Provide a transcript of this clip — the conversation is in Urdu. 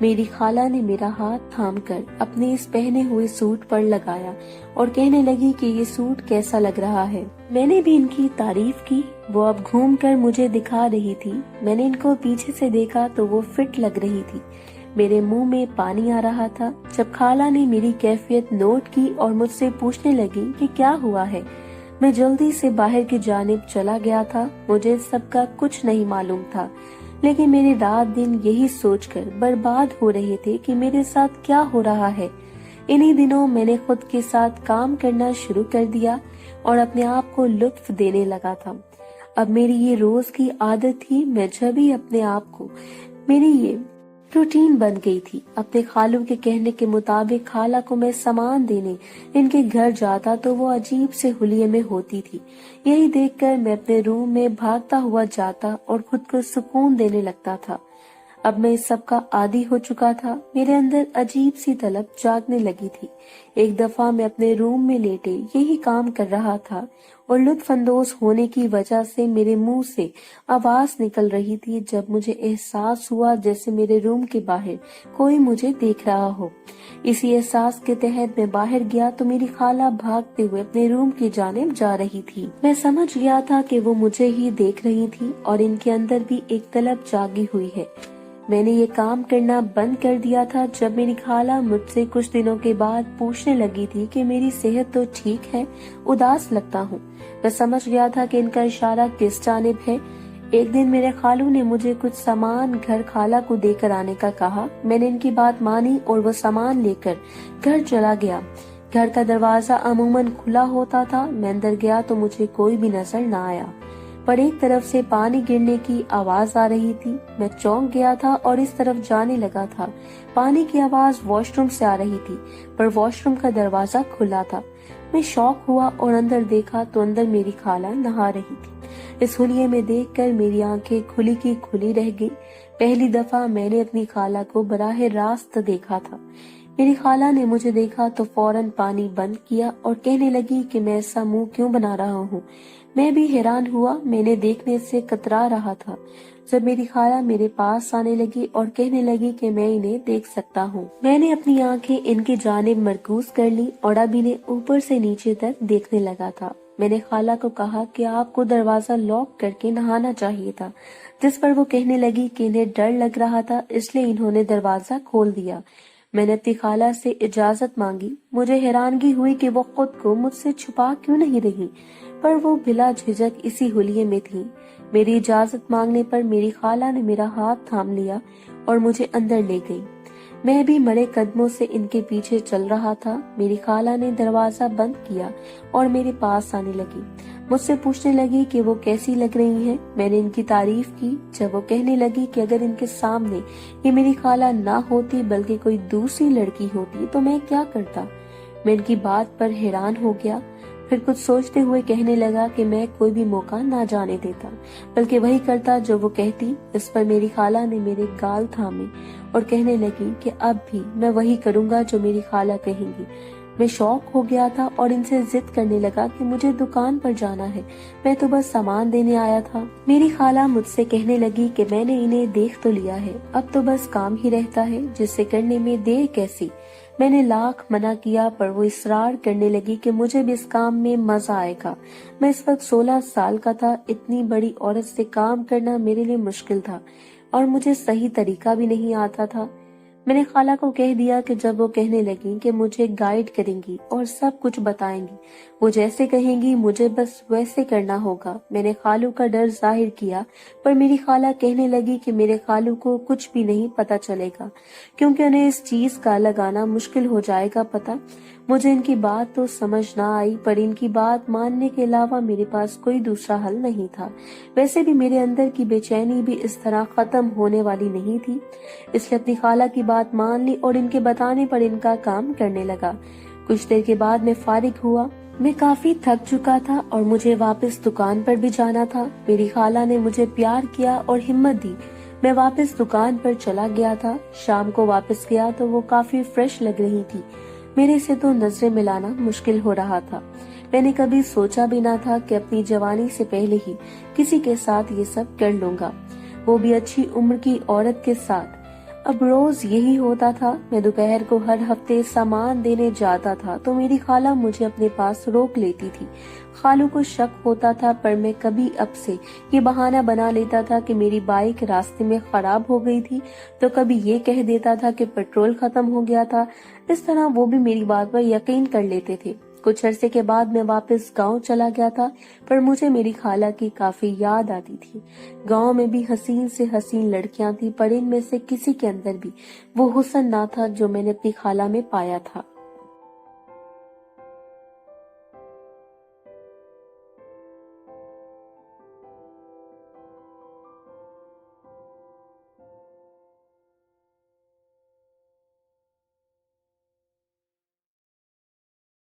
میری خالہ نے میرا ہاتھ تھام کر اپنے اس پہنے ہوئے سوٹ پر لگایا اور کہنے لگی کہ یہ سوٹ کیسا لگ رہا ہے۔ میں نے بھی ان کی تعریف کی۔ وہ اب گھوم کر مجھے دکھا رہی تھی۔ میں نے ان کو پیچھے سے دیکھا تو وہ فٹ لگ رہی تھی۔ میرے منہ میں پانی آ رہا تھا جب خالہ نے میری کیفیت نوٹ کی اور مجھ سے پوچھنے لگی کہ کیا ہوا ہے۔ میں جلدی سے باہر کی جانب چلا گیا تھا۔ مجھے سب کا کچھ نہیں معلوم تھا، لیکن میرے رات دن یہی سوچ کر برباد ہو رہے تھے کہ میرے ساتھ کیا ہو رہا ہے۔ انہی دنوں میں نے خود کے ساتھ کام کرنا شروع کر دیا اور اپنے آپ کو لطف دینے لگا تھا۔ اب میری یہ روز کی عادت تھی۔ میں جب ہی اپنے آپ کو، میری یہ روٹین بن گئی تھی۔ اپنے خالوں کے کہنے کے مطابق خالہ کو میں سامان دینے ان کے گھر جاتا تو وہ عجیب سے حلیے میں ہوتی تھی۔ یہی دیکھ کر میں اپنے روم میں بھاگتا ہوا جاتا اور خود کو سکون دینے لگتا تھا۔ اب میں اس سب کا عادی ہو چکا تھا۔ میرے اندر عجیب سی طلب جاگنے لگی تھی۔ ایک دفعہ میں اپنے روم میں لیٹے یہی کام کر رہا تھا اور لطف اندوز ہونے کی وجہ سے میرے منہ سے آواز نکل رہی تھی جب مجھے احساس ہوا جیسے میرے روم کے باہر کوئی مجھے دیکھ رہا ہو۔ اسی احساس کے تحت میں باہر گیا تو میری خالہ بھاگتے ہوئے اپنے روم کی جانب جا رہی تھی۔ میں سمجھ گیا تھا کہ وہ مجھے ہی دیکھ رہی تھی اور ان کے اندر بھی ایک طلب جاگی ہوئی ہے۔ میں نے یہ کام کرنا بند کر دیا تھا جب میری خالہ مجھ سے کچھ دنوں کے بعد پوچھنے لگی تھی کہ میری صحت تو ٹھیک ہے، اداس لگتا ہوں۔ میں سمجھ گیا تھا کہ ان کا اشارہ کس جانب ہے۔ ایک دن میرے خالو نے مجھے کچھ سامان گھر خالہ کو دے کر آنے کا کہا۔ میں نے ان کی بات مانی اور وہ سامان لے کر گھر چلا گیا۔ گھر کا دروازہ عموماً کھلا ہوتا تھا۔ میں اندر گیا تو مجھے کوئی بھی نظر نہ آیا، پر ایک طرف سے پانی گرنے کی آواز آ رہی تھی۔ میں چونک گیا تھا اور اس طرف جانے لگا تھا۔ پانی کی آواز واش روم سے آ رہی تھی، پر واش روم کا دروازہ کھلا تھا۔ میں شوق ہوا اور اندر دیکھا تو اندر میری خالہ نہا رہی تھی۔ اس حلیے میں دیکھ کر میری آنکھیں کھلی کی کھلی رہ گئی۔ پہلی دفعہ میں نے اپنی خالہ کو براہ راست دیکھا تھا۔ میری خالہ نے مجھے دیکھا تو فوراً پانی بند کیا اور کہنے لگی کہ میں ایسا منہ کیوں بنا رہا ہوں۔ میں بھی حیران ہوا، میں نے دیکھنے سے کترا رہا تھا جب میری خالہ میرے پاس آنے لگی اور کہنے لگی کہ میں انہیں دیکھ سکتا ہوں۔ میں نے اپنی آنکھیں ان کی جانب مرکوز کر لی اور اب انہیں اوپر سے نیچے تک دیکھنے لگا تھا۔ میں نے خالہ کو کہا کہ آپ کو دروازہ لاک کر کے نہانا چاہیے تھا، جس پر وہ کہنے لگی کہ انہیں ڈر لگ رہا تھا اس لیے انہوں نے دروازہ کھول دیا۔ میں نے اپنی خالہ سے اجازت مانگی۔ مجھے حیرانگی ہوئی کہ وہ خود کو مجھ سے چھپا کیوں نہیں رہی، پر وہ بلا جھجک اسی حلیے میں تھی۔ میری اجازت مانگنے پر میری خالہ نے میرا ہاتھ تھام لیا اور مجھے اندر لے گئی۔ میں بھی مرے قدموں سے ان کے پیچھے چل رہا تھا۔ میری خالہ نے دروازہ بند کیا اور میرے پاس آنے لگی۔ مجھ سے پوچھنے لگی کہ وہ کیسی لگ رہی ہیں۔ میں نے ان کی تعریف کی۔ جب وہ کہنے لگی کہ اگر ان کے سامنے یہ میری خالہ نہ ہوتی بلکہ کوئی دوسری لڑکی ہوتی تو میں کیا کرتا، میں ان کی بات پر حیران ہو گیا۔ پھر کچھ سوچتے ہوئے کہنے لگا کہ میں کوئی بھی موقع نہ جانے دیتا، بلکہ وہی کرتا جو وہ کہتی۔ اس پر میری خالہ نے میرے گال تھامے اور کہنے لگی کہ اب بھی میں وہی کروں گا جو میری خالہ کہیں گی۔ میں شوق ہو گیا تھا اور ان سے ضد کرنے لگا کہ مجھے دکان پر جانا ہے، میں تو بس سامان دینے آیا تھا۔ میری خالہ مجھ سے کہنے لگی کہ میں نے انہیں دیکھ تو لیا ہے، اب تو بس کام ہی رہتا ہے جسے کرنے میں دیر کیسی۔ میں نے لاکھ منع کیا پر وہ اصرار کرنے لگی کہ مجھے بھی اس کام میں مزہ آئے گا۔ میں اس وقت 16 سال کا تھا۔ اتنی بڑی عورت سے کام کرنا میرے لیے مشکل تھا اور مجھے صحیح طریقہ بھی نہیں آتا تھا۔ میں نے خالہ کو کہہ دیا کہ جب وہ کہنے لگی کہ مجھے گائیڈ کریں گی اور سب کچھ بتائیں گی، وہ جیسے کہیں گی مجھے بس ویسے کرنا ہوگا۔ میں نے خالو کا ڈر ظاہر کیا، پر میری خالہ کہنے لگی کہ میرے خالو کو کچھ بھی نہیں پتا چلے گا کیونکہ انہیں اس چیز کا لگانا مشکل ہو جائے گا پتا۔ مجھے ان کی بات تو سمجھ نہ آئی، پر ان کی بات ماننے کے علاوہ میرے پاس کوئی دوسرا حل نہیں تھا۔ ویسے بھی میرے اندر کی بے چینی بھی اس طرح ختم ہونے والی نہیں تھی، اس لیے اپنی خالہ کی بات مان لی اور ان کے بتانے پر ان کا کام کرنے لگا۔ کچھ دیر کے بعد میں فارغ ہوا۔ میں کافی تھک چکا تھا اور مجھے واپس دکان پر بھی جانا تھا۔ میری خالہ نے مجھے پیار کیا اور ہمت دی۔ میں واپس دکان پر چلا گیا تھا۔ شام کو واپس گیا تو وہ کافی فریش لگ رہی تھی۔ میرے سے تو نظریں ملانا مشکل ہو رہا تھا۔ میں نے کبھی سوچا بھی نہ تھا کہ اپنی جوانی سے پہلے ہی کسی کے ساتھ یہ سب کر لوں گا، وہ بھی اچھی عمر کی عورت کے ساتھ۔ اب روز یہی ہوتا تھا، میں دوپہر کو ہر ہفتے سامان دینے جاتا تھا تو میری خالہ مجھے اپنے پاس روک لیتی تھی۔ خالو کو شک ہوتا تھا، پر میں کبھی اب سے یہ بہانہ بنا لیتا تھا کہ میری بائک راستے میں خراب ہو گئی تھی، تو کبھی یہ کہہ دیتا تھا کہ پیٹرول ختم ہو گیا تھا۔ اس طرح وہ بھی میری بات پر یقین کر لیتے تھے۔ کچھ عرصے کے بعد میں واپس گاؤں چلا گیا تھا، پر مجھے میری خالہ کی کافی یاد آتی تھی۔ گاؤں میں بھی حسین سے حسین لڑکیاں تھیں، پر ان میں سے کسی کے اندر بھی وہ حسن نہ تھا جو میں نے اپنی خالہ میں پایا تھا۔